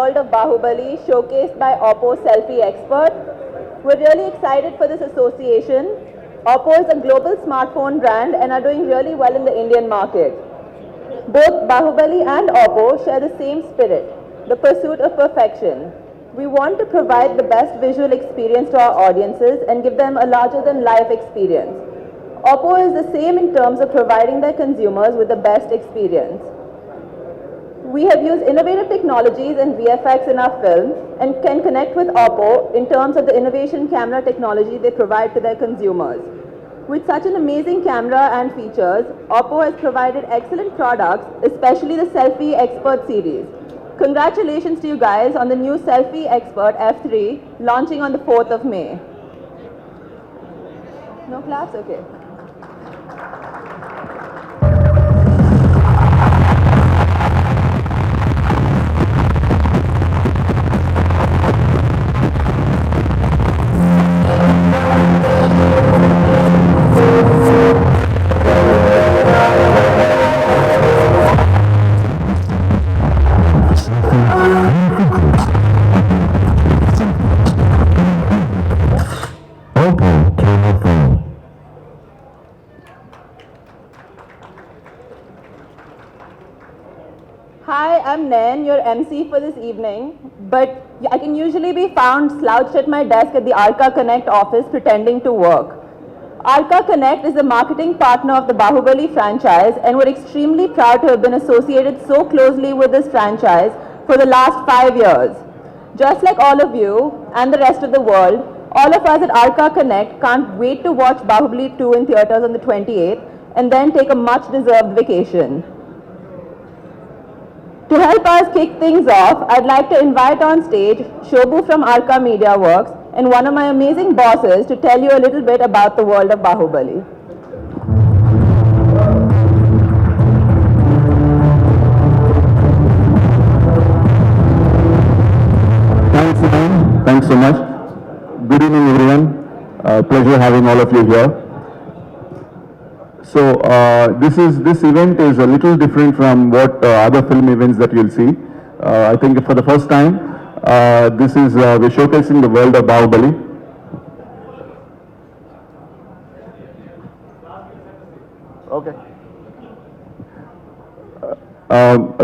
world of Baahubali showcased by Oppo Selfie Expert. We're really excited for this association. Oppo is a global smartphone brand and are doing really well in the Indian market. Both Baahubali and Oppo share the same spirit, the pursuit of perfection. We want to provide the best visual experience to our audiences and give them a larger-than-life experience. Oppo is the same in terms of providing their consumers with the best experience. We have used innovative technologies and VFX in our films and can connect with Oppo in terms of the innovation camera technology they provide to their consumers. With such an amazing camera and features, Oppo has provided excellent products, especially the Selfie Expert series. Congratulations to you guys on the new Selfie Expert F3 launching on the 4th of May. No claps? Okay. Hi, I'm Nen, your MC for this evening, but I can usually be found slouched at my desk at the Arca Connect office pretending to work. Arca Connect is the marketing partner of the Baahubali franchise, and we're extremely proud to have been associated so closely with this franchise for the last 5 years. Just like all of you and the rest of the world, all of us at Arca Connect can't wait to watch Baahubali 2 in theaters on the 28th and then take a much-deserved vacation. To help us kick things off, I'd like to invite on stage Shobu from Arca Media Works and one of my amazing bosses to tell you a little bit about the world of Baahubali. Thanks, Ivan. Thanks so much. Good evening, everyone. Pleasure having all of you here. So this event is a little different from what other film events that you'll see. I think for the first time, we're showcasing the world of Baahubali. Okay.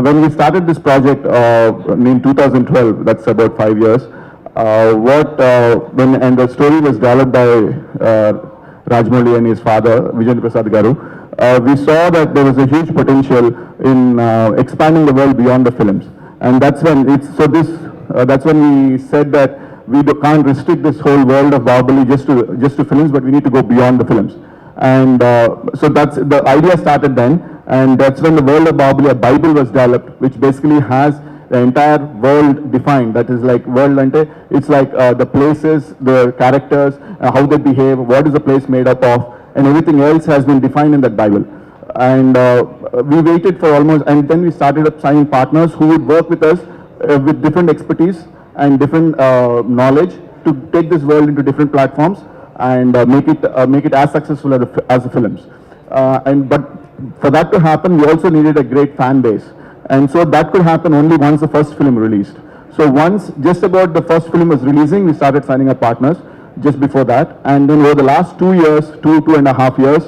When we started this project in 2012, that's about 5 years. And the story was developed by Rajamouli and his father, Vijayendra Prasad Garu, we saw that there was a huge potential in expanding the world beyond the films, and that's when that's when we said that we can't restrict this whole world of Baahubali just to films, but we need to go beyond the films. And so that's the idea started then, and that's when the world of Baahubali, a Bible was developed, which basically has the entire world defined. That is like world ante. It's like the places, the characters, how they behave, what is the place made up of, and everything else has been defined in that Bible. And we waited for almost, and then we started up signing partners who would work with us with different expertise and different knowledge to take this world into different platforms and make it as successful as the films. But for that to happen, we also needed a great fan base. And so that could happen only once the first film released. So once just about the first film was releasing, we started signing up partners just before that. And then over the last 2 years, two and a half years,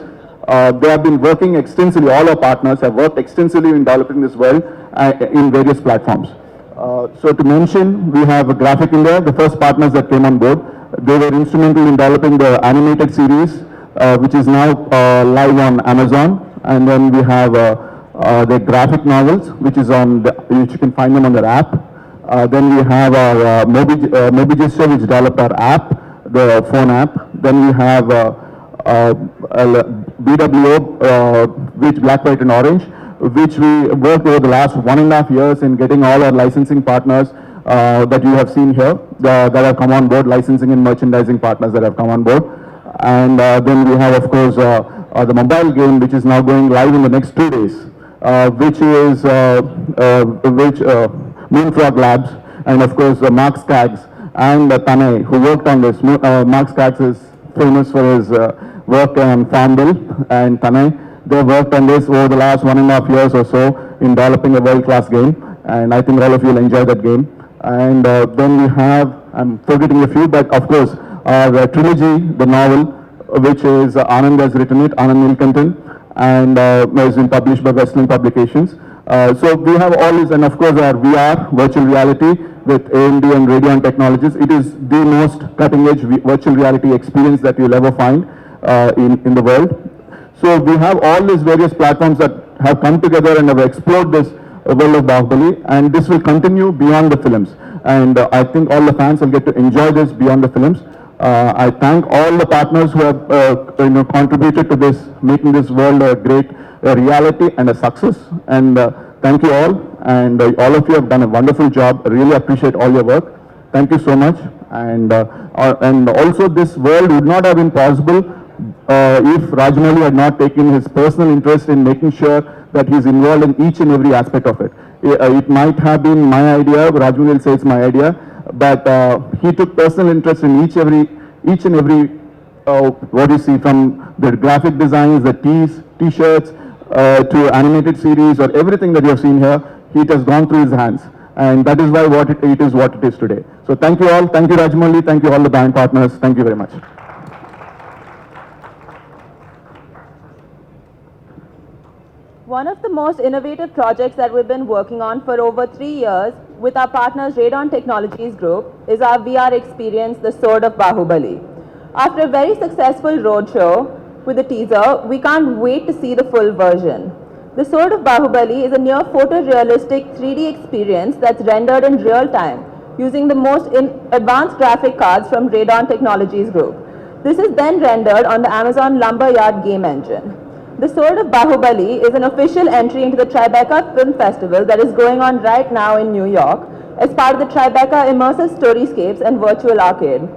they have been working extensively, all our partners have worked extensively in developing this world in various platforms. So to mention, we have Graphic India, the first partners that came on board. They were instrumental in developing the animated series, which is now live on Amazon. And then we have the graphic novels, which you can find them on their app. Then we have our Mobi Gesture, which developed our app, the phone app. Then we have BWO, which Black, White and Orange, which we worked over the last 1.5 years in getting all our licensing partners that you have seen here that have come on board, licensing and merchandising partners that have come on board. And then we have, of course, the mobile game, which is now going live in the next 2 days, which is Moonfrog Labs, and of course Mark Skaggs and Tanay, who worked on this. Mark Skaggs is famous for his work on Farmville, and Tanay, they worked on this over the last 1.5 years or so in developing a world-class game, and I think all of you will enjoy that game. And then we have, I'm forgetting a few, but of course, the trilogy, the novel, which is Anand has written it, Anand Nilkantan, and has been published by Western Publications. So we have all this, and of course our VR, virtual reality, with AMD and Radeon technologies. It is the most cutting-edge virtual reality experience that you'll ever find in the world. So we have all these various platforms that have come together and have explored this world of Baahubali, and this will continue beyond the films. And I think all the fans will get to enjoy this beyond the films. I thank all the partners who have contributed to this, making this world a great reality and a success. And thank you all, and all of you have done a wonderful job. I really appreciate all your work. Thank you so much. And also this world would not have been possible if Rajamouli had not taken his personal interest in making sure that he's involved in each and every aspect of it. It might have been my idea, Rajamouli will say it's my idea, but he took personal interest in each and every what you see, from the graphic designs, the t-shirts, to animated series, or everything that you have seen here, it has gone through his hands. And that is why it is what it is today. So thank you all. Thank you, Rajamouli. Thank you all the band partners. Thank you very much. One of the most innovative projects that we've been working on for over 3 years with our partners Radeon Technologies Group is our VR experience, The Sword of Baahubali. After a very successful roadshow with the teaser, we can't wait to see the full version. The Sword of Baahubali is a near photorealistic 3D experience that's rendered in real time using the most advanced graphic cards from Radeon Technologies Group. This is then rendered on the Amazon Lumberyard game engine. The Sword of Baahubali is an official entry into the Tribeca Film Festival that is going on right now in New York as part of the Tribeca Immersive Storyscapes and Virtual Arcade.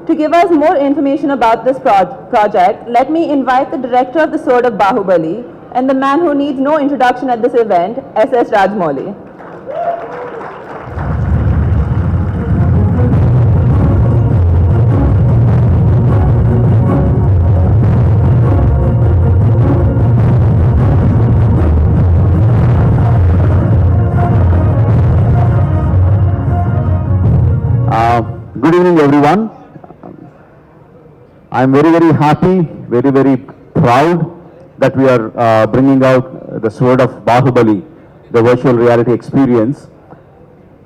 To give us more information about this project, let me invite the director of The Sword of Baahubali and the man who needs no introduction at this event, S.S. Rajamouli. Good evening, everyone. I'm very, very happy, very, very proud that we are bringing out The Sword of Baahubali, the virtual reality experience,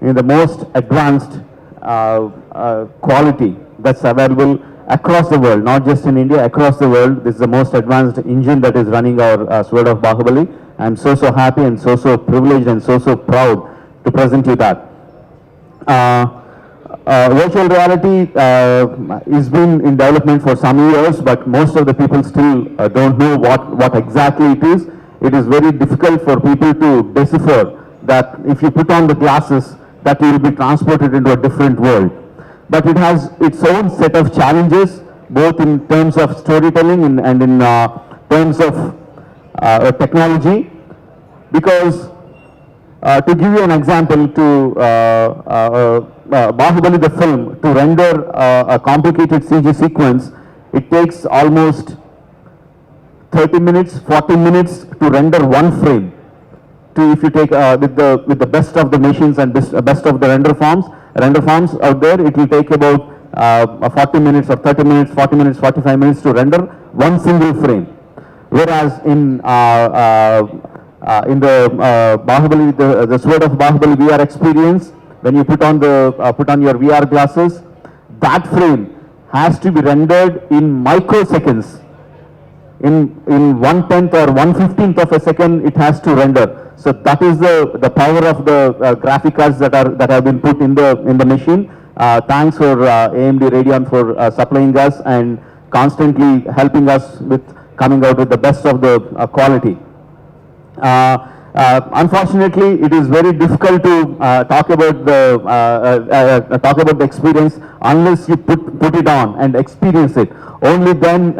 in the most advanced quality that's available across the world, not just in India, across the world. This is the most advanced engine that is running our Sword of Baahubali. I'm so happy and so privileged and so proud to present you that. Virtual reality has been in development for some years, but most of the people still don't know what exactly it is. It is very difficult for people to decipher that if you put on the glasses, that you will be transported into a different world. But it has its own set of challenges, both in terms of storytelling and in terms of technology, because to give you an example, to Baahubali the film, to render a complicated CG sequence, it takes almost 30 minutes, 40 minutes to render one frame. If you take with the best of the machines and best of the render farms out there, it will take about 40 minutes or 30 minutes, 40 minutes, 45 minutes to render one single frame. Whereas in the Baahubali, the Sword of Baahubali VR experience, when you put on your VR glasses, that frame has to be rendered in microseconds. In 1/10 or 1/15 of a second, it has to render. So that is the power of the graphic cards that have been put in the machine. Thanks for AMD Radeon for supplying us and constantly helping us with coming out with the best of the quality. Unfortunately, it is very difficult to talk about the experience unless you put it on and experience it. Only then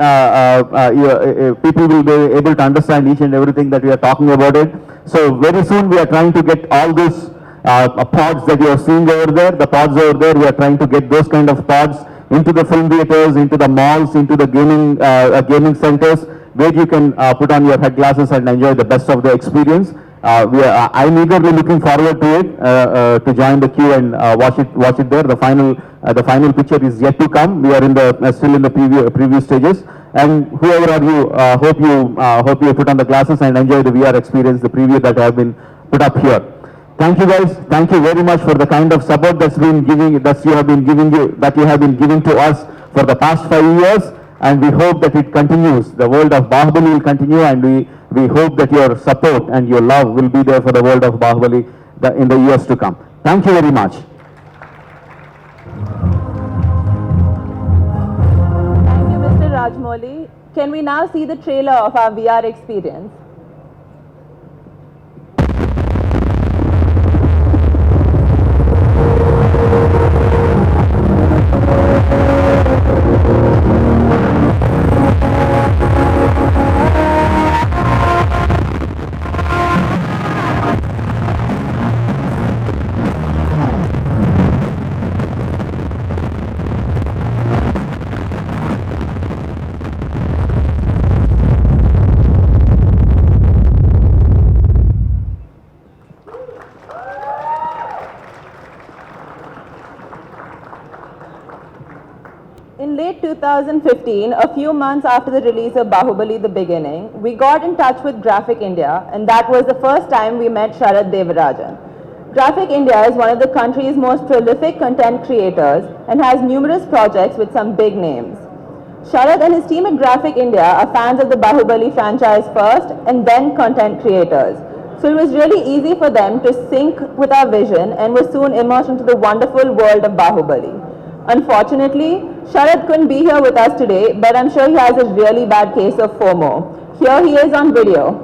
people will be able to understand each and everything that we are talking about it. So very soon we are trying to get all those pods that you are seeing over there, the pods over there, we are trying to get those kind of pods into the film theaters, into the malls, into the gaming centers, where you can put on your head glasses and enjoy the best of the experience. I'm eagerly looking forward to it, to join the queue and watch it there. The final picture is yet to come. We are still in the preview stages. And whoever are you, hope you put on the glasses and enjoy the VR experience, the preview that have been put up here. Thank you guys. Thank you very much for the kind of support that you have been giving to us for the past 5 years. And we hope that it continues. The world of Baahubali will continue, and we hope that your support and your love will be there for the world of Baahubali in the years to come. Thank you very much. Thank you, Mr. Rajamouli. Can we now see the trailer of our VR experience? In late 2015, a few months after the release of Baahubali The Beginning, we got in touch with Graphic India, and that was the first time we met Sharad Devarajan. Graphic India is one of the country's most prolific content creators and has numerous projects with some big names. Sharad and his team at Graphic India are fans of the Baahubali franchise first and then content creators. So it was really easy for them to sync with our vision and were soon immersed into the wonderful world of Baahubali. Unfortunately, Sharad couldn't be here with us today, but I'm sure he has a really bad case of FOMO. Here he is on video.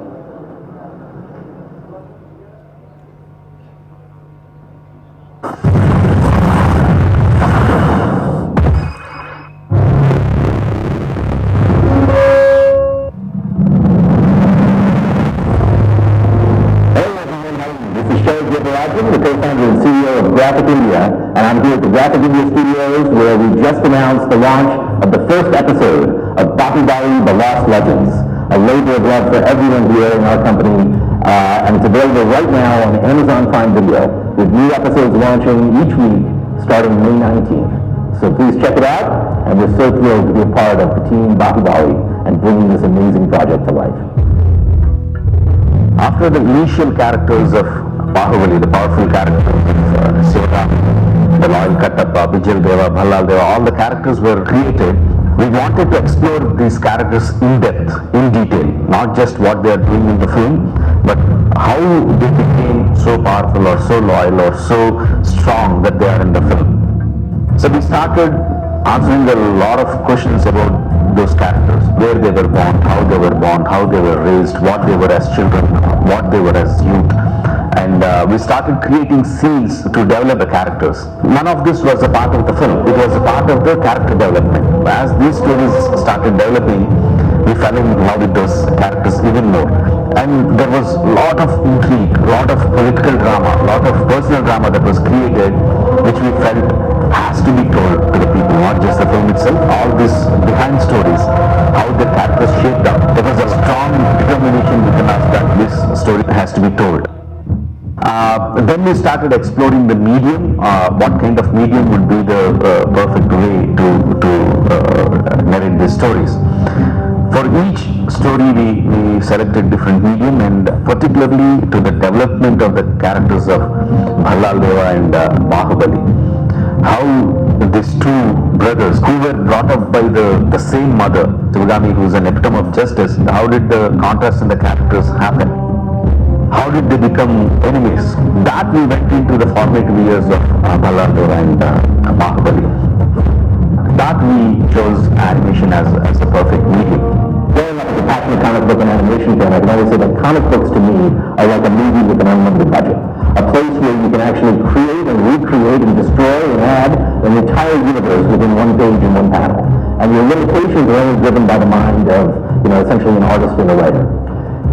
The co-founder and CEO of Graphic India, and I'm here at the Graphic India Studios where we just announced the launch of the first episode of Baahubali: The Lost Legends, a labor of love for everyone here in our company, and it's available right now on Amazon Prime Video, with new episodes launching each week starting May 19th. So please check it out, and we're so thrilled to be a part of the team Baahubali and bringing this amazing project to life. After the initial characters of Baahubali, the powerful characters of Sera, the loyal Kattappa, Vijayendra, Bhallal Deva, all the characters were created. We wanted to explore these characters in depth, in detail, not just what they are doing in the film, but how they became so powerful or so loyal or so strong that they are in the film. So we started answering a lot of questions about those characters, where they were born, how they were raised, what they were as children, what they were as youth. And we started creating scenes to develop the characters. None of this was a part of the film. It was a part of the character development. As these stories started developing, we fell in love with those characters even more. And there was a lot of intrigue, a lot of political drama, a lot of personal drama that was created, which we felt has to be told to the people, not just the film itself. All these behind stories, how the characters shaped up. There was a strong determination within us that this story has to be told. Then we started exploring the medium, what kind of medium would be the perfect way to narrate these stories. For each story we selected different medium, and particularly to the development of the characters of Bhallal Deva and Baahubali. How these two brothers who were brought up by the same mother, Shivagami, who is an epitome of justice, how did the contrast in the characters happen? How did they become enemies? That we went into the formative years of Bhallal Deva and Baahubali. That we chose animation as a perfect medium. Growing up as a passionate comic book and animation fan, I can always say that comic books to me are like a movie with an unlimited budget. A place where you can actually create and recreate and destroy and add an entire universe within one page and one panel. And your limitations are only driven by the mind of, essentially an artist and a writer.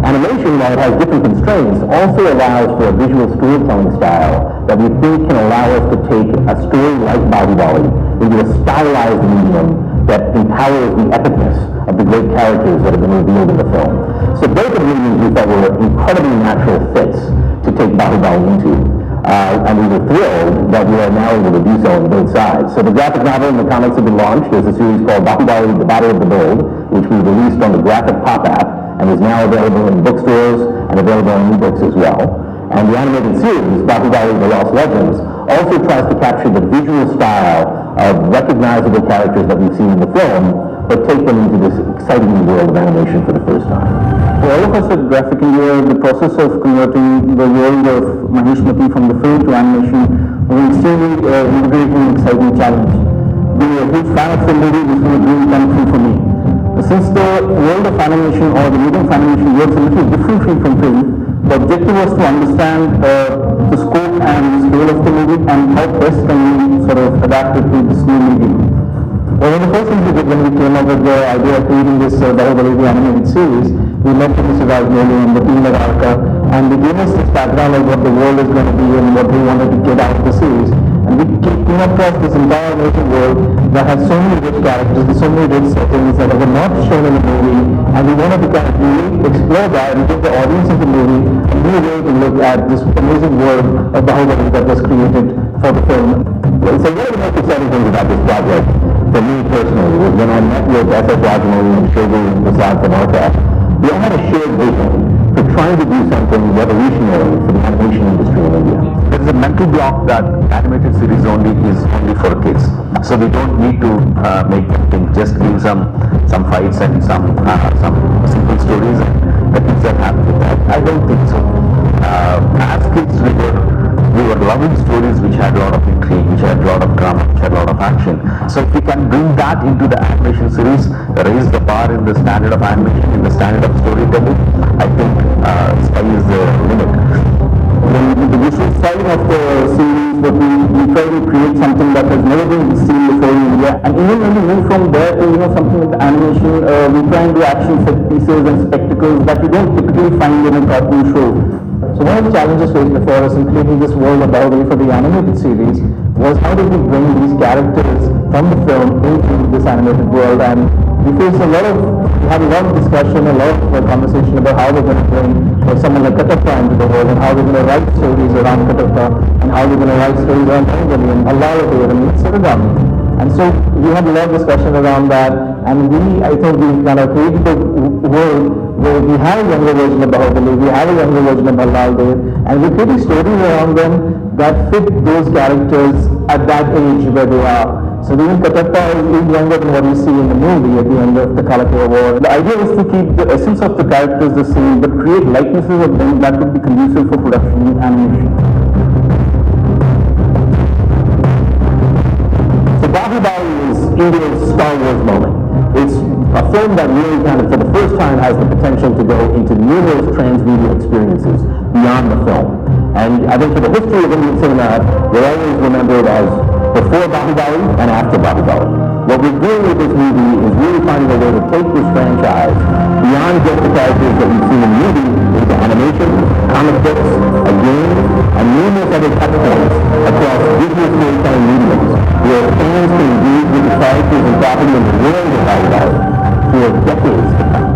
Animation, while it has different constraints, also allows for a visual storytelling style that we think can allow us to take a story like Baahubali into a stylized medium that empowers the epicness of the great characters that have been revealed in the film. So both of these we felt were incredibly natural fits to take Baahubali into. And we were thrilled that we are now able to do so on both sides. So the graphic novel and the comics have been launched. There's a series called Baahubali, The Battle of the Bold, which we released on the Graphic Pop app and is now available in bookstores and available on ebooks as well. And the animated series, Baahubali, The Lost Legends, also tries to capture the visual style of recognizable characters that we've seen in the film, but take them into this exciting new world of animation for the first time. For all of us at Graphic India, the process of converting the world of Maheshmati from the film to animation was an extremely invigorating and exciting challenge. Being a huge fan of the movie, this was a dream come true for me. Since the world of animation or the medium of animation works a little differently from film, the objective was to understand the scope and scale of the movie and how best can we sort of adapt it to this new medium. Well, one of the first things we did when we came up with the idea of creating this Daggubati animated series, we met with Mr. Rajamouli and the team at Arca, and they gave us this background of what the world is going to be and what we wanted to get out of the series. And we came across this entire amazing world that has so many rich characters, so many rich settings that were not shown in the movie, and we wanted to kind of really explore that and give the audience of the movie a new way to look at this amazing world of Baahubali that was created for the film. So one of the most exciting things about this project, for me personally, was when I met with S.S. Rajamouli and Shobu and Prasad from Arca. We all had a shared vision for trying to do something revolutionary for the animation industry in India. There is a mental block that animated series only for kids. So we don't need to make anything, just give some fights and some simple stories and the kids are happy with that. I don't think so. As kids we were loving stories which had a lot of intrigue, which had a lot of drama, which had a lot of action. So if we can bring that into the animation series, raise the bar in the standard of animation, in the standard of storytelling, I think sky is the limit. The visual side of the series, but we try to create something that has never been seen before in India. And even when we move from there to something like the animation, we try and do action set pieces and spectacles that you don't typically find in a cartoon show. So one of the challenges faced before us in creating this world of Baahubali for the animated series was how do we bring these characters from the film into this animated world, and we had a lot of discussion, a lot of conversation about how we're going to bring someone like Katappa into the world and how we're going to write stories around Katappa and how we're going to write stories around Baahubali and Yarlagadda and Sathyaraj. And so we had a lot of discussion around that, and I think we kind of created a world where we have a younger version of Baahubali, we have a younger version of Yarlagadda, and we're creating stories around them that fit those characters at that age where they are. So even Katappa is younger than what you see in the movie at the end of the Kalakaya War. The idea was to keep the essence of the characters the same, but create likenesses of them that would be conducive for production in animation. So Baahubali is India's Star Wars moment. It's a film that really kind of, for the first time, has the potential to go into numerous transmedia experiences beyond the film. And I think for the history of Indian cinema, we're always remembered as before Baahubali and after Baahubali. What we're doing with this movie is really finding a way to take this franchise beyond just the characters that we've seen in the movie into animation, comic books, a game, and numerous other touch points across visual storytelling mediums, where fans can engage with the characters and property in the world of Baahubali for decades to come.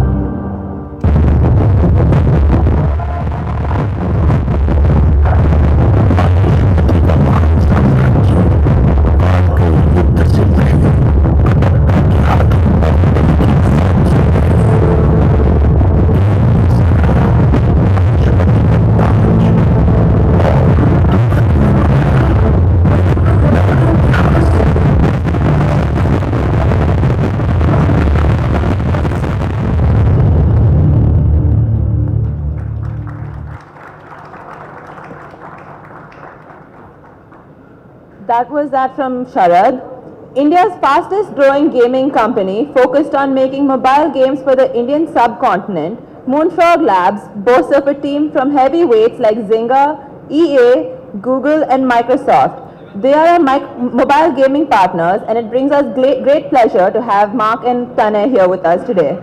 That was that from Sharad. India's fastest growing gaming company focused on making mobile games for the Indian subcontinent, Moonfrog Labs boasts of a team from heavyweights like Zynga, EA, Google and Microsoft. They are our mobile gaming partners, and it brings us great pleasure to have Mark and Tamannaah here with us today.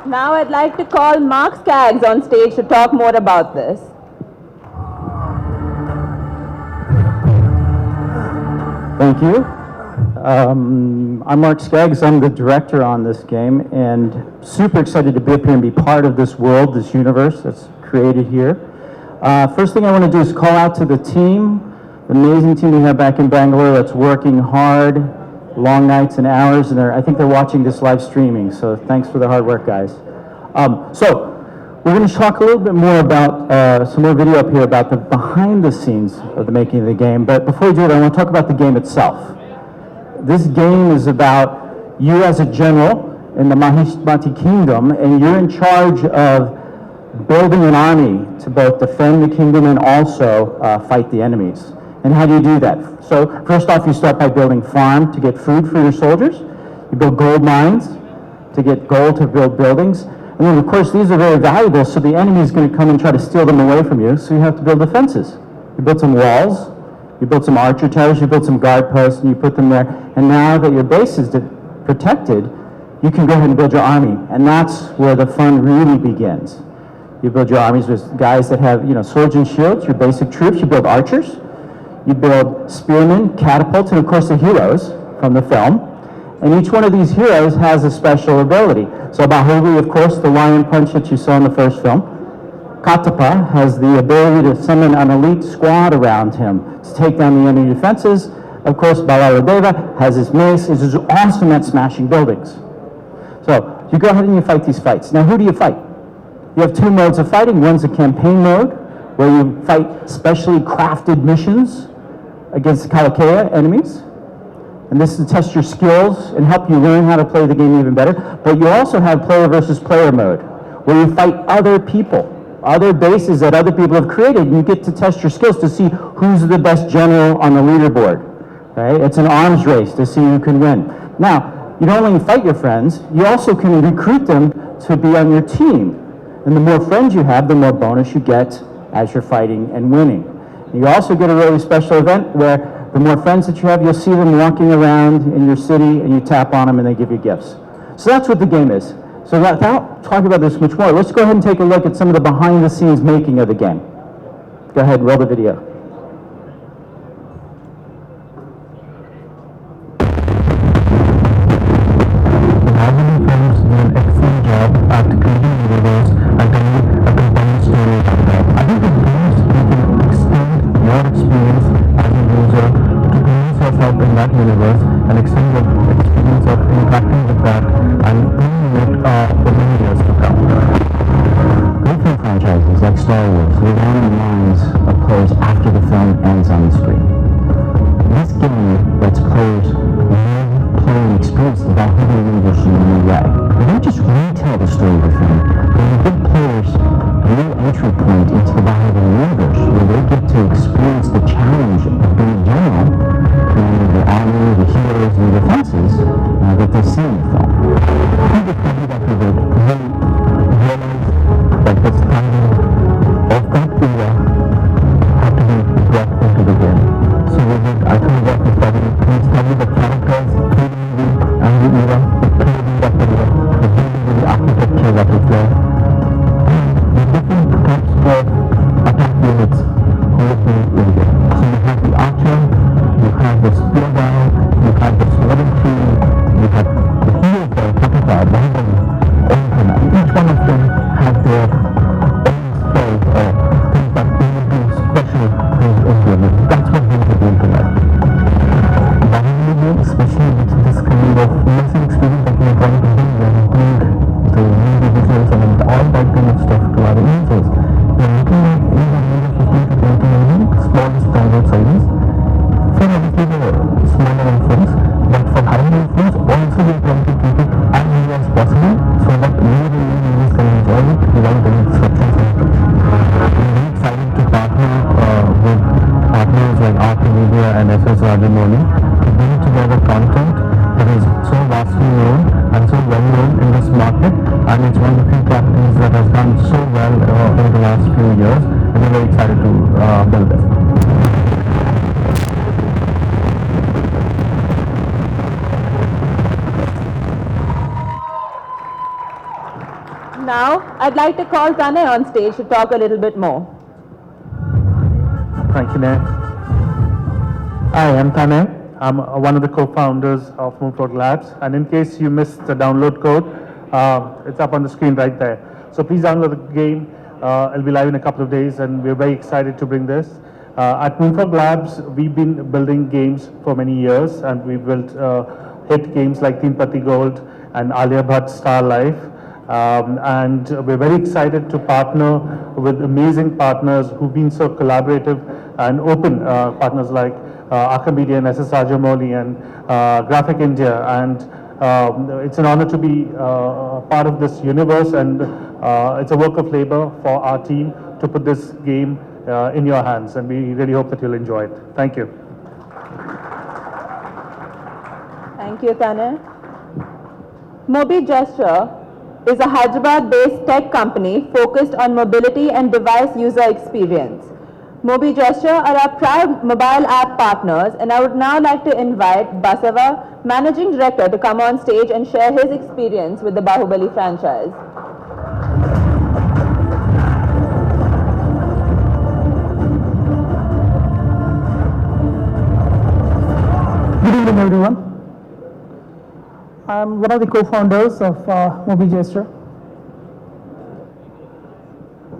Now I'd like to call Mark Skaggs on stage to talk more about this. Thank you. I'm Mark Skaggs. I'm the director on this game, and super excited to be up here and be part of this world, this universe that's created here. First thing I want to do is call out to the team, the amazing team we have back in Bangalore that's working hard, long nights and hours, and I think they're watching this live streaming, so thanks for the hard work, guys. So we're going to talk a little bit more about some more video up here about the behind the scenes of the making of the game, but before we do it, I want to talk about the game itself. This game is about you as a general in the Mahishmati kingdom, and you're in charge of building an army to both defend the kingdom and also fight the enemies. And how do you do that? So first off, you start by building farm to get food for your soldiers. You build gold mines to get gold to build buildings. And then of course these are very valuable, so the enemy is going to come and try to steal them away from you, so you have to build defenses. You build some walls, you build some archer towers, you build some guard posts, and you put them there. And now that your base is protected, you can go ahead and build your army. And that's where the fun really begins. You build your armies with guys that have, swords and shields, your basic troops. You build archers. You build spearmen, catapults, and of course the heroes from the film. And each one of these heroes has a special ability. So Baahubali, of course, the lion punch that you saw in the first film. Katapa has the ability to summon an elite squad around him to take down the enemy defenses. Of course, Balaradeva has his mace, is awesome at smashing buildings. So you go ahead and you fight these fights. Now, who do you fight? You have two modes of fighting. One's a campaign mode, where you fight specially crafted missions against Kalakea enemies. And this is to test your skills and help you learn how to play the game even better. But you also have player versus player mode, where you fight other people, other bases that other people have created, and you get to test your skills to see who's the best general on the leaderboard. Right? It's an arms race to see who can win. Now, you don't only fight your friends, you also can recruit them to be on your team. And the more friends you have, the more bonus you get as you're fighting and winning. You also get a really special event where the more friends that you have, you'll see them walking around in your city, and you tap on them and they give you gifts. So that's what the game is. So without talking about this much more, let's go ahead and take a look at some of the behind the scenes making of the game. Go ahead, roll the video. Universe and extend the experience of interacting with that and bringing it for many years to come. Great film franchises like Star Wars live on in the minds of players after the film ends on the screen. This game lets players play and experience the Baahubali universe in a new way. We don't just retell the story of the film, but we give players a new entry point into the Baahubali universe where they get to experience the challenge of being a general, the army, the heroes, and the defenses that they see in the film. I think it's probably that we would really realize that this title of that era had to be brought into the game. So we did, I think what we studied the characters, through the movie, and the era, the creating that era, the building of the architecture that was there, and the different types of attack units who would be in there. So you have the archer, you have the spear guy, you have the sword and shield, you have the heroes there, Katapa, Bahubali, and each one of them have their own spells or things that they would do special things in the game. That's what we would do tonight. Bahubali game, especially with this kind of immersive experience that we are trying to bring and bring the movie visuals and all that kind of stuff to our users. We are looking at in the range of 15 to 20 million smallest download sizes. For obviously the smaller phones, but for higher phones also we are trying to keep it as easy as possible so that more and more users can enjoy it without any disruptions. We're very excited to partner with partners like RT Media and SS Rajamouli to bring together content that is so vast Now, I'd like to call Kannan on stage to talk a little bit more. Thank you, Nair. Hi, I'm Kannan. I'm one of the co-founders of Moonfrog Labs. And in case you missed the download code, it's up on the screen right there. So please download the game. It'll be live in a couple of days, and we're very excited to bring this. At Moonfrog Labs, we've been building games for many years, and we've built hit games like Teen Patti Gold and Alia Bhatt's Star Life. And we're very excited to partner with amazing partners who've been so collaborative and open, partners like Archimedia and SS Rajamouli and Graphic India. And it's an honor to be part of this universe, and it's a work of labor for our team to put this game in your hands, and we really hope that you'll enjoy it. Thank you. Thank you, Kannan. Mobi Gesture is a Hyderabad-based tech company focused on mobility and device user experience. Mobi Gesture are our proud mobile app partners, and I would now like to invite Basava, Managing Director, to come on stage and share his experience with the Baahubali franchise. Good evening, everyone. I'm one of the co-founders of Mobi Gesture.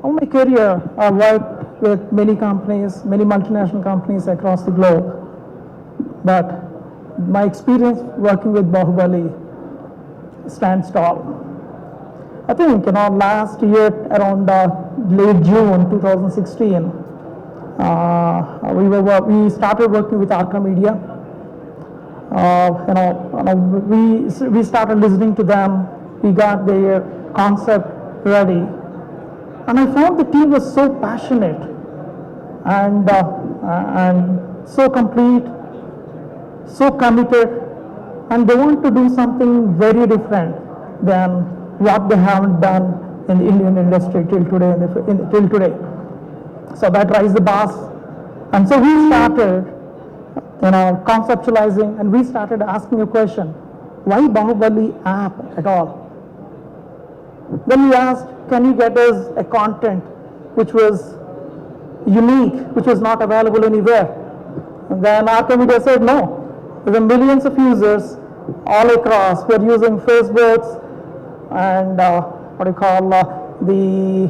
All my career, I've worked with many companies, many multinational companies across the globe. But my experience working with Baahubali stands tall. I think, last year around late June 2016, we started working with Archimedia. We started listening to them. We got their concept ready, and I found the team was so passionate and so complete, so committed, and they want to do something very different than what they haven't done in the Indian industry till today. So that raised the bars, and so we started conceptualizing, and we started asking a question: why Baahubali app at all? Then we asked, can you get us a content which was unique, which was not available anywhere? And then Archimedia said no. There are millions of users all across who are using Facebooks and the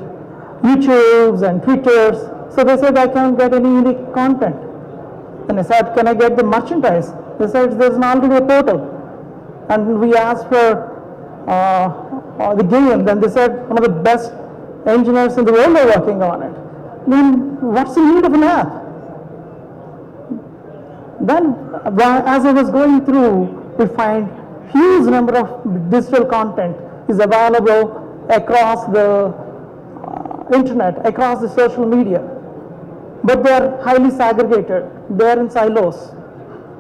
YouTubes and Twitters. So they said, I can't get any unique content. And I said, can I get the merchandise? They said, there's already a portal. And we asked for the game. Then they said, one of the best engineers in the world are working on it. Then what's the need of an app? Then as I was going through, we find huge number of digital content is available across the internet, across the social media. But they're highly segregated. They're in silos.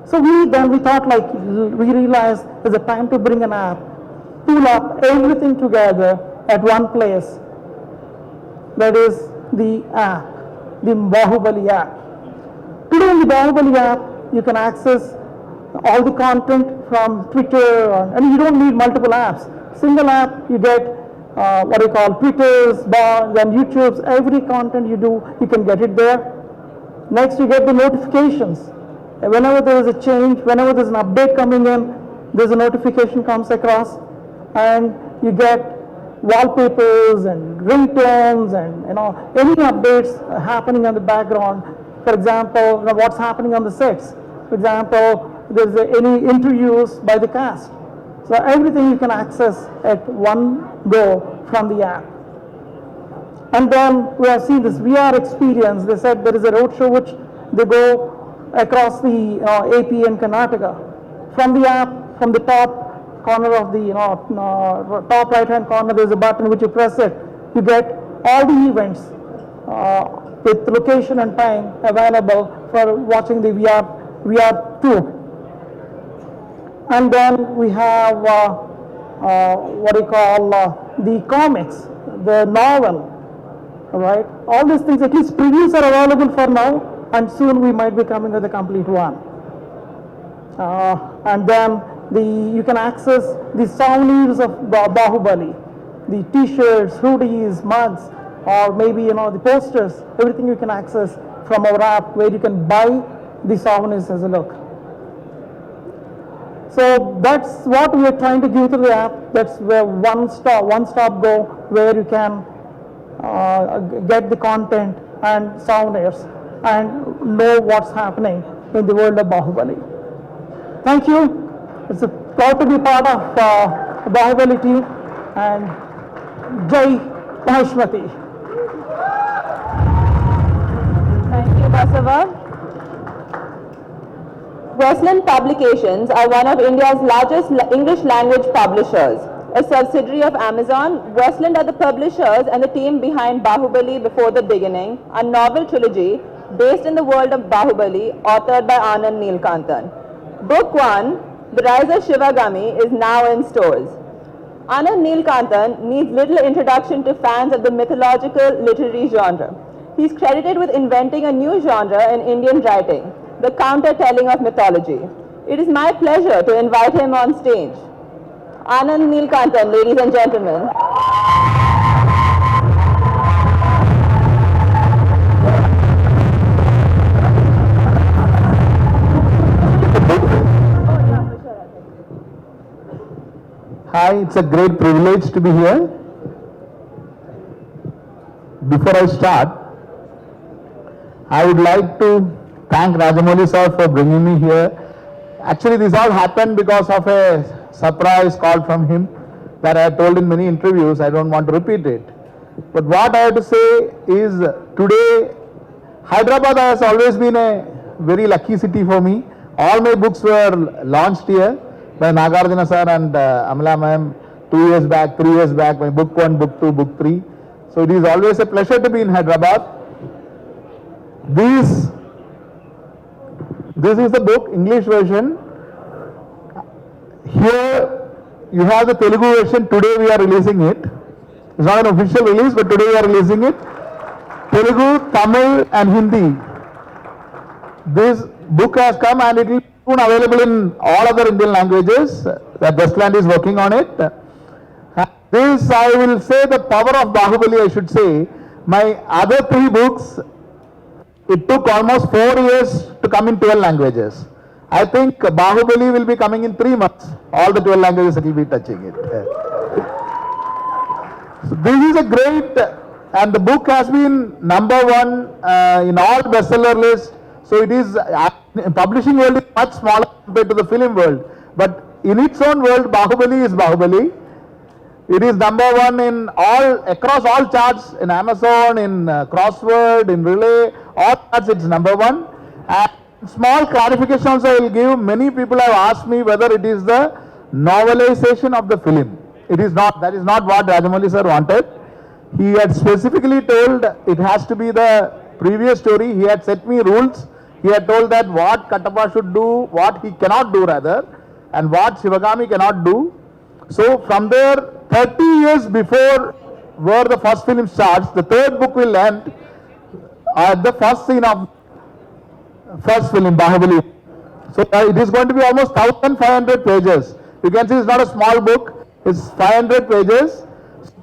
So we thought, we realized there's a time to bring an app, pull up everything together at one place. That is the app, the Baahubali app. Today in the Baahubali app, you can access all the content from Twitter, and you don't need multiple apps. Single app, you get Twitters, then YouTube's, every content you do, you can get it there. Next, you get the notifications. Whenever there is a change, whenever there's an update coming in, there's a notification comes across, and you get wallpapers and ringtones and any updates happening on the background. For example, what's happening on the sets. For example, there's any interviews by the cast. So everything you can access at one go from the app. And then we have seen this VR experience. They said there is a roadshow which they go across the AP and Karnataka. From the app, from the top corner of the top right hand corner, there's a button which you press it. You get all the events with location and time available for watching the VR tour. And then we have the comics, the novel. Right? All these things, at least previews are available for now, and soon we might be coming with a complete one. And then you can access the souvenirs of Baahubali. the t-shirts, hoodies, mugs, or maybe, the posters, everything you can access from our app where you can buy the souvenirs as a look. So that's what we are trying to give to the app. That's where one stop go, where you can get the content and souvenirs and know what's happening in the world of Baahubali. Thank you. It's a proud to be part of Baahubali team, and Jai Maheshmati. Thank you, Basava. Westland Publications are one of India's largest English language publishers. A subsidiary of Amazon, Westland are the publishers and the team behind Baahubali Before the Beginning, a novel trilogy based in the world of Baahubali, authored by Anand Neelkantan. Book 1, The Rise of Shivagami, is now in stores. Anand Neelkantan needs little introduction to fans of the mythological literary genre. He's credited with inventing a new genre in Indian writing, the counter-telling of mythology. It is my pleasure to invite him on stage. Anand Neelkantan, ladies and gentlemen. Hi, it's a great privilege to be here. Before I start, I would like to thank Rajamouli sir for bringing me here. Actually, this all happened because of a surprise call from him that I have told in many interviews. I don't want to repeat it. But what I have to say is, today, Hyderabad has always been a very lucky city for me. All my books were launched here by Nagarjuna sir and Amala ma'am 2 years back, 3 years back, my book 1, book 2, book 3. So it is always a pleasure to be in Hyderabad. This is the book, English version. Here you have the Telugu version. Today we are releasing it. It's not an official release, but today we are releasing it. Telugu, Tamil and Hindi. This book has come and it will be soon available in all other Indian languages. That Westland is working on it. This, I will say, the power of Baahubali, I should say. My other 3 books, it took almost 4 years to come in 12 languages. I think Baahubali will be coming in 3 months. All the 12 languages it will be touching it. So this is a great, and the book has been #1 in all bestseller lists. So it is, publishing world is much smaller compared to the film world. But in its own world, Baahubali is Baahubali. It is #1 in across all charts, in Amazon, in Crossword, in Relay, all charts it's #1. And small clarification also I will give. Many people have asked me whether it is the novelization of the film. It is not. That is not what Rajamouli sir wanted. He had specifically told it has to be the previous story. He had set me rules. He had told that what Kattappa should do, what he cannot do rather, and what Shivagami cannot do. So from there, 30 years before where the first film starts, the third book will end at the first scene of first film, Baahubali. So it is going to be almost 1,500 pages. You can see it's not a small book, it's 500 pages.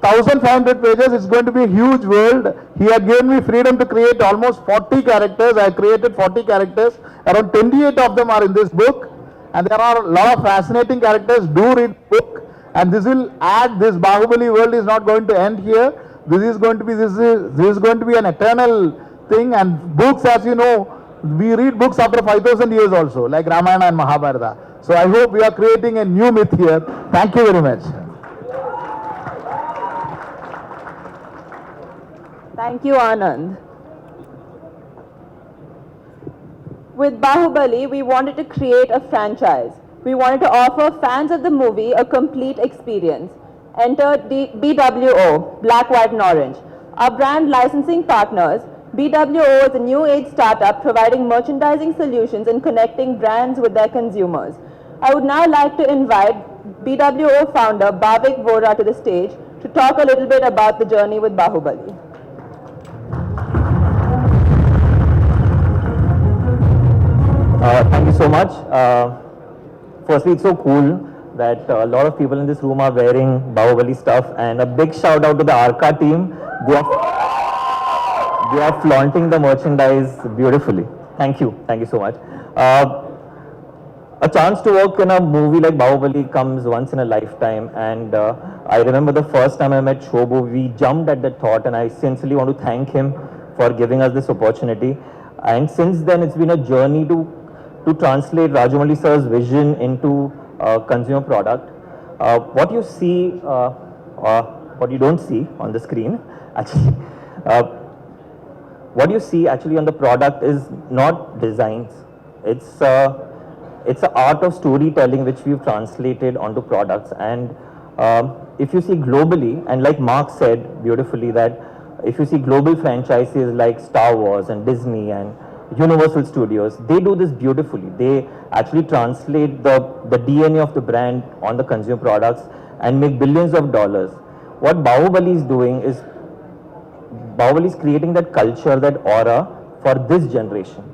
1,500 pages, it's going to be a huge world. He had given me freedom to create almost 40 characters. I created 40 characters. Around 28 of them are in this book. And there are a lot of fascinating characters. Do read the book. And this will add, this Baahubali world is not going to end here. This is going to be an eternal thing. And books, as you know, we read books after 5,000 years also, like Ramayana and Mahabharata. So I hope we are creating a new myth here. Thank you very much. Thank you, Anand. With Baahubali, we wanted to create a franchise. We wanted to offer fans of the movie a complete experience. Enter BWO, Black, White and Orange. Our brand licensing partners, BWO is a new age startup providing merchandising solutions and connecting brands with their consumers. I would now like to invite BWO founder Bhavik Vora to the stage to talk a little bit about the journey with Baahubali. Thank you so much. Firstly, it's so cool that a lot of people in this room are wearing Baahubali stuff, and a big shout out to the Arca team. They are flaunting the merchandise beautifully. Thank you so much. A chance to work in a movie like Baahubali comes once in a lifetime, and I remember the first time I met Shobu, we jumped at that thought, and I sincerely want to thank him for giving us this opportunity. And since then, it's been a journey to translate Rajamouli sir's vision into consumer product. What you see, what you don't see on the screen, actually, what you see actually on the product is not designs. It's an art of storytelling which we've translated onto products. And if you see globally, and like Mark said beautifully, that if you see global franchises like Star Wars and Disney and Universal Studios, they do this beautifully. They actually translate the DNA of the brand on the consumer products and make billions of dollars. What Baahubali is doing is, Baahubali is creating that culture, that aura for this generation.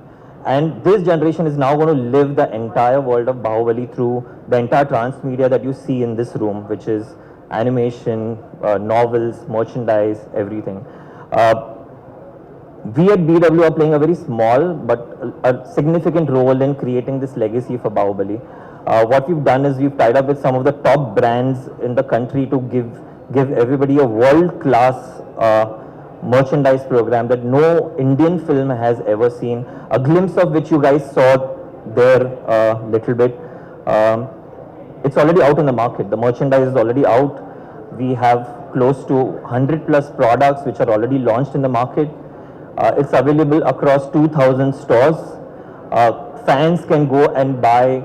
And this generation is now going to live the entire world of Baahubali through the entire transmedia that you see in this room, which is animation, novels, merchandise, everything. We at BW are playing a very small but a significant role in creating this legacy for Baahubali. What we've done is we've tied up with some of the top brands in the country to give everybody a world-class merchandise program that no Indian film has ever seen, a glimpse of which you guys saw there a little bit. It's already out in the market. The merchandise is already out. We have close to 100 plus products which are already launched in the market. It's available across 2,000 stores. Fans can go and buy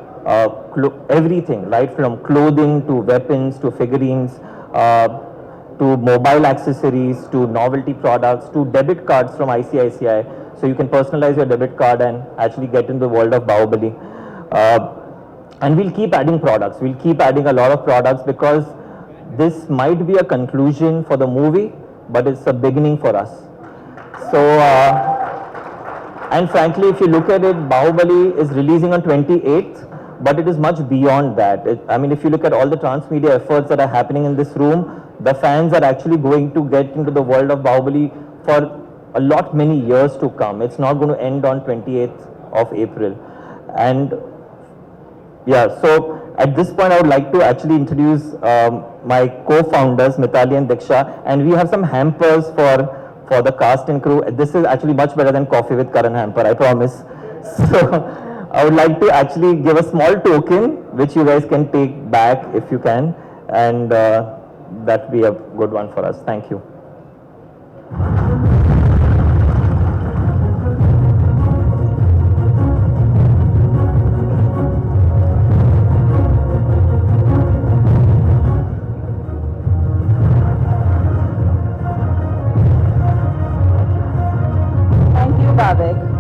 everything, right from clothing to weapons to figurines, to mobile accessories, to novelty products, to debit cards from ICICI. So you can personalize your debit card and actually get into the world of Baahubali. And we'll keep adding products. We'll keep adding a lot of products because this might be a conclusion for the movie, but it's a beginning for us. So, and frankly, if you look at it, Baahubali is releasing on 28th, but it is much beyond that. I mean, if you look at all the transmedia efforts that are happening in this room, the fans are actually going to get into the world of Baahubali for a lot many years to come. It's not going to end on 28th of April. And yeah, so at this point, I would like to actually introduce my co-founders, Mitali and Diksha, and we have some hampers for the cast and crew. This is actually much better than Coffee with Karan hamper, I promise. So I would like to actually give a small token, which you guys can take back if you can, and that be a good one for us. Thank you. Thank you, Bhavik.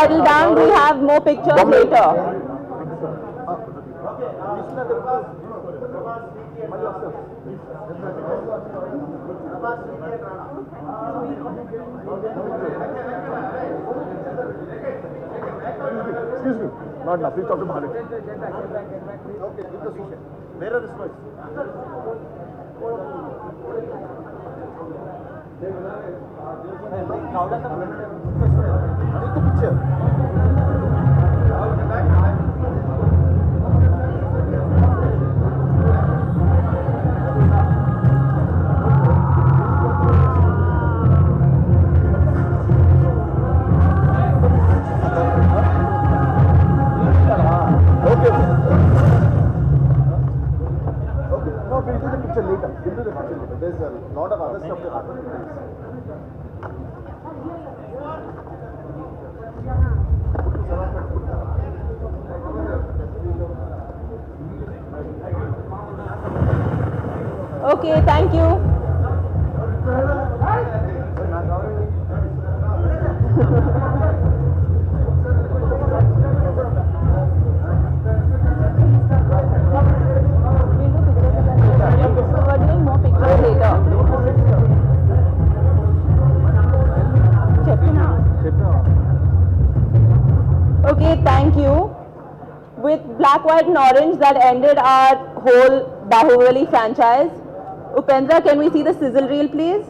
settle down. We have more pictures later. Excuse me. Not now. Please talk to Bharat. Okay, give the social. Where are the stories? Take the picture. Okay. No, we'll do the picture later. There's a lot of other stuff to happen. Okay, thank you. We're doing more pictures later. Okay, thank you. With black, white and orange, that ended our whole Baahubali franchise. Upendra, can we see the sizzle reel, please?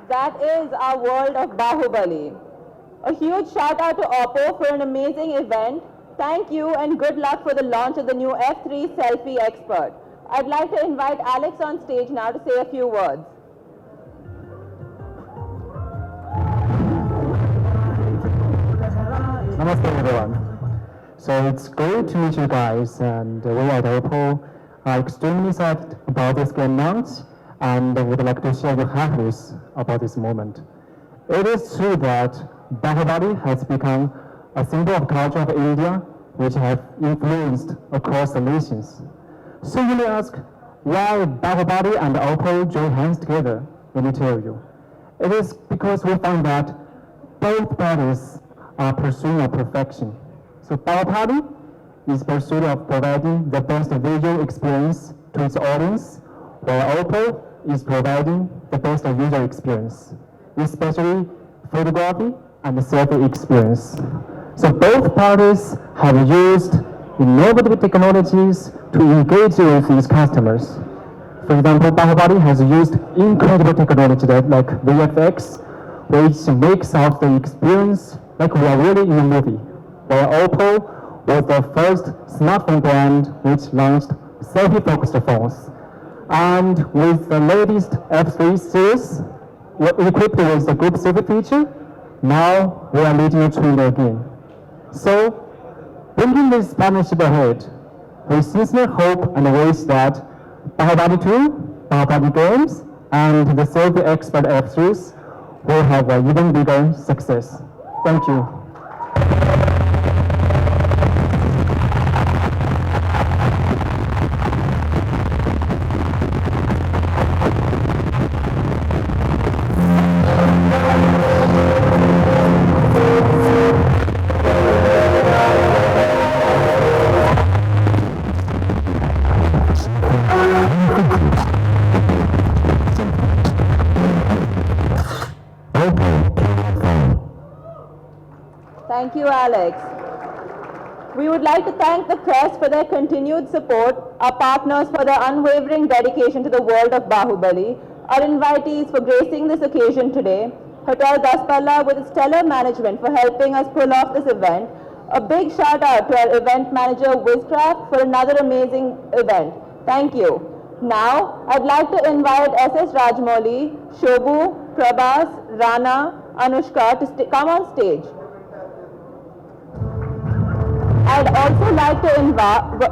That is our world of Baahubali. A huge shout out to Oppo for an amazing event. Thank you and good luck for the launch of the new F3 Selfie Expert. I'd like to invite Alex on stage now to say a few words. Namaste everyone. So it's great to meet you guys, and we at Oppo are extremely excited about this game launch, and would like to share your happiness about this moment. It is true that Baahubali has become a symbol of culture of India, which have influenced across the nations. So you may ask, why Baahubali and Oppo join hands together? Let me tell you. It is because we found that both parties are pursuing a perfection. So Baahubali is pursuit of providing the best visual experience to its audience, while Oppo is providing the best user experience, especially photography and the selfie experience. So both parties have used innovative technologies to engage with its customers. For example, Baahubali has used incredible technology like VFX, which makes out the experience like we are really in a movie. While Oppo was the first smartphone brand which launched selfie-focused phones. And with the latest F3 series, we're equipped with the group selfie feature. Now we are leading a trend again. So, bringing this partnership ahead, we sincerely hope and wish that Baahubali 2, Baahubali Games, and the selfie expert F3s will have an even bigger success. Thank you. Thank you, Alex. We would like to thank the press for their continued support, our partners for their unwavering dedication to the world of Baahubali, our invitees for gracing this occasion today, Hotel Daspalla with its stellar management for helping us pull off this event. A big shout out to our event manager, Wizcraft, for another amazing event. Thank you. Now, I'd like to invite SS Rajamouli, Shobu, Prabhas, Rana, Anushka to come on stage. I'd also like to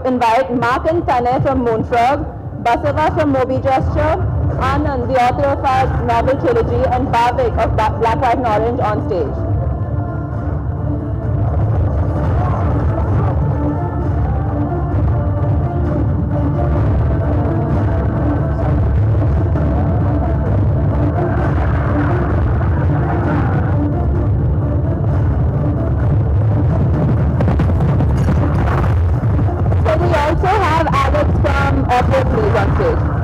invite Mark and Tane from Moonfrog, Basava from Moby Gesture, Anand, the author of our novel trilogy, and Bhavik of Black, White and Orange on stage. Please on stage.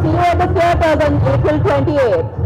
See you at the theatres on April 28th.